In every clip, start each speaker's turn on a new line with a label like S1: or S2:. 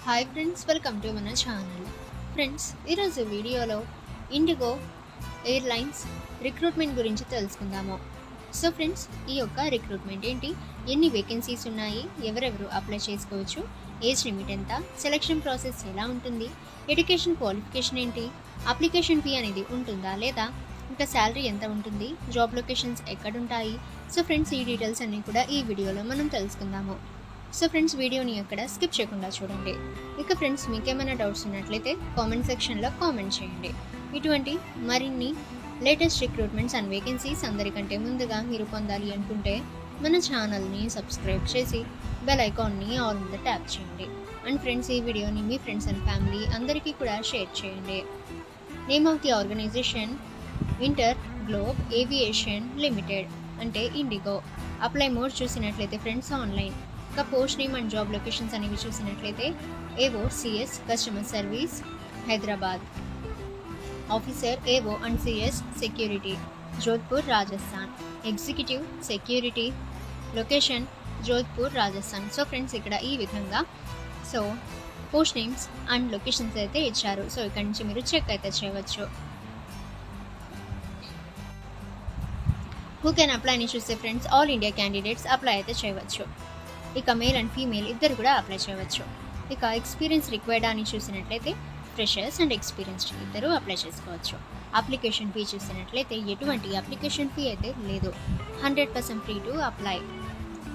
S1: Hi friends, welcome to మన channel. Friends, ఈరోజు వీడియోలో ఇండిగో ఎయిర్లైన్స్ రిక్రూట్మెంట్ గురించి తెలుసుకుందాము. సో ఫ్రెండ్స్, ఈ యొక్క రిక్రూట్మెంట్ ఏంటి, ఎన్ని వేకెన్సీస్ ఉన్నాయి, ఎవరెవరు అప్లై చేసుకోవచ్చు, ఏజ్ లిమిట్ ఎంత, సెలక్షన్ ప్రాసెస్ ఎలా ఉంటుంది, ఎడ్యుకేషన్ క్వాలిఫికేషన్ ఏంటి, అప్లికేషన్ ఫీ అనేది ఉంటుందా లేదా, ఇంకా శాలరీ ఎంత ఉంటుంది, జాబ్ లొకేషన్స్ ఎక్కడుంటాయి. సో ఫ్రెండ్స్, ఈ డీటెయిల్స్ అన్నీ కూడా ఈ వీడియోలో మనం తెలుసుకుందాము. సో ఫ్రెండ్స్, వీడియోని ఎక్కడ స్కిప్ చేయకుండా చూడండి. ఇక ఫ్రెండ్స్, మీకేమైనా డౌట్స్ ఉన్నట్లయితే కామెంట్ సెక్షన్లో కామెంట్ చేయండి. ఇటువంటి మరిన్ని లేటెస్ట్ రిక్రూట్మెంట్స్ అండ్ వేకెన్సీస్ అందరికంటే ముందుగా మీరు పొందాలి అనుకుంటే మన ఛానల్ని సబ్స్క్రైబ్ చేసి బెల్ ఐకాన్ని ఆల్ మీద ట్యాప్ చేయండి. అండ్ ఫ్రెండ్స్, ఈ వీడియోని మీ ఫ్రెండ్స్ అండ్ ఫ్యామిలీ అందరికీ కూడా షేర్ చేయండి. Name of the organization Inter Globe Aviation Limited, అంటే ఇండిగో. అప్లై మోడ్ చూసినట్లయితే ఫ్రెండ్స్ ఆన్లైన్. ఇక post name and job locations అనేవి చూసినట్లయితే AO CS customer service Hyderabad, officer AO and CS security Jodhpur Rajasthan, executive security location Jodhpur Rajasthan. So friends, ఇక్కడ ఈ విధంగా post names and locations అయితే ఇచ్చారు. సో ఇక్కడ నుంచి మీరు చెక్ అయితే చేయవచ్చు. హూ కెన్ అప్లై అని చూస్తే friends, all India candidates apply అయితే చేయవచ్చు. ఇక మేల్ అండ్ ఫీమేల్ ఇద్దరు కూడా అప్లై చేయవచ్చు. ఇక ఎక్స్పీరియన్స్ రిక్వైర్డ్ అని చూసినట్లయితే ఫ్రెషర్స్ అండ్ ఎక్స్పీరియన్స్డ్ ఇద్దరు అప్లై చేసుకోవచ్చు. అప్లికేషన్ ఫీ చూసినట్లయితే ఎటువంటి అప్లికేషన్ ఫీ అయితే లేదు, 100% ఫ్రీ టు అప్లై.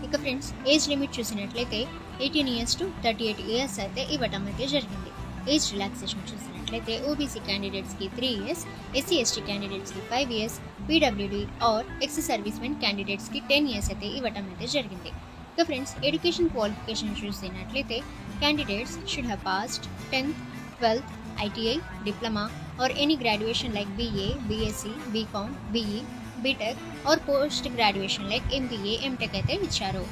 S1: ఇక ఫ్రెండ్స్, ఏజ్ లిమిట్ చూసినట్లయితే 18 years to 38 years అయితే ఇవ్వటం అయితే జరిగింది. ఏజ్ రిలాక్సేషన్ చూసినట్లయితే ఓబీసీ క్యాండిడేట్స్కి 3 years, ఎస్సీ ఎస్టీ క్యాండిడేట్స్కి 5 years, PWD or ex service men క్యాండిడేట్స్కి 10 years అయితే ఇవ్వటం అయితే జరిగింది. ఇక ఫ్రెండ్స్, ఎడ్యుకేషన్ క్వాలిఫికేషన్ చూసినట్లయితే candidates should have passed 10th, 12th, ITI, diploma or any graduation like BA, BSc, BCom, BE, BTech or post graduation like MBA, MTech అయితే ఇచ్చారు.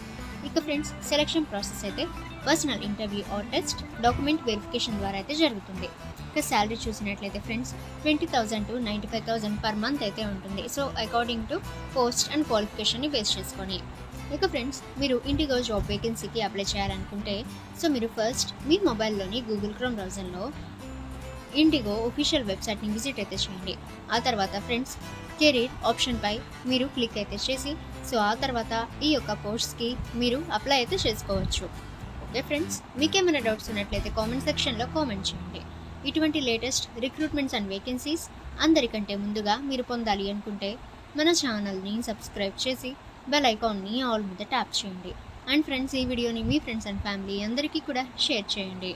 S1: ఇక ఫ్రెండ్స్, సెలక్షన్ ప్రాసెస్ అయితే personal interview or test, document verification ద్వారా అయితే జరుగుతుంది. ఇక salary చూసినట్లయితే friends 20,000 to 95,000 per month అయితే ఉంటుంది. So according to post and క్వాలిఫికేషన్ని బేస్ చేసుకొని. ఇక ఫ్రెండ్స్, మీరు ఇండిగో జాబ్ వేకెన్సీకి అప్లై చేయాలనుకుంటే సో మీరు ఫస్ట్ మీ మొబైల్లోని గూగుల్ క్రోమ్ బ్రౌజర్లో ఇండిగో ఒఫీషియల్ వెబ్సైట్ని విజిట్ అయితే చేయండి. ఆ తర్వాత ఫ్రెండ్స్, కెరీర్ ఆప్షన్పై మీరు క్లిక్ అయితే చేసి సో ఆ తర్వాత ఈ యొక్క పోస్ట్కి మీరు అప్లై అయితే చేసుకోవచ్చు. ఓకే ఫ్రెండ్స్, మీకేమైనా డౌట్స్ ఉన్నట్లయితే కామెంట్ సెక్షన్లో కామెంట్ చేయండి. ఇటువంటి లేటెస్ట్ రిక్రూట్మెంట్స్ అండ్ వేకెన్సీస్ అందరికంటే ముందుగా మీరు పొందాలి అనుకుంటే మన ఛానల్ని సబ్స్క్రైబ్ చేసి బెల్ ఐకాన్ని ఆల్ మీద ట్యాప్ చేయండి. అండ్ ఫ్రెండ్స్, ఈ వీడియోని మీ ఫ్రెండ్స్ అండ్ ఫ్యామిలీ అందరికీ కూడా షేర్ చేయండి.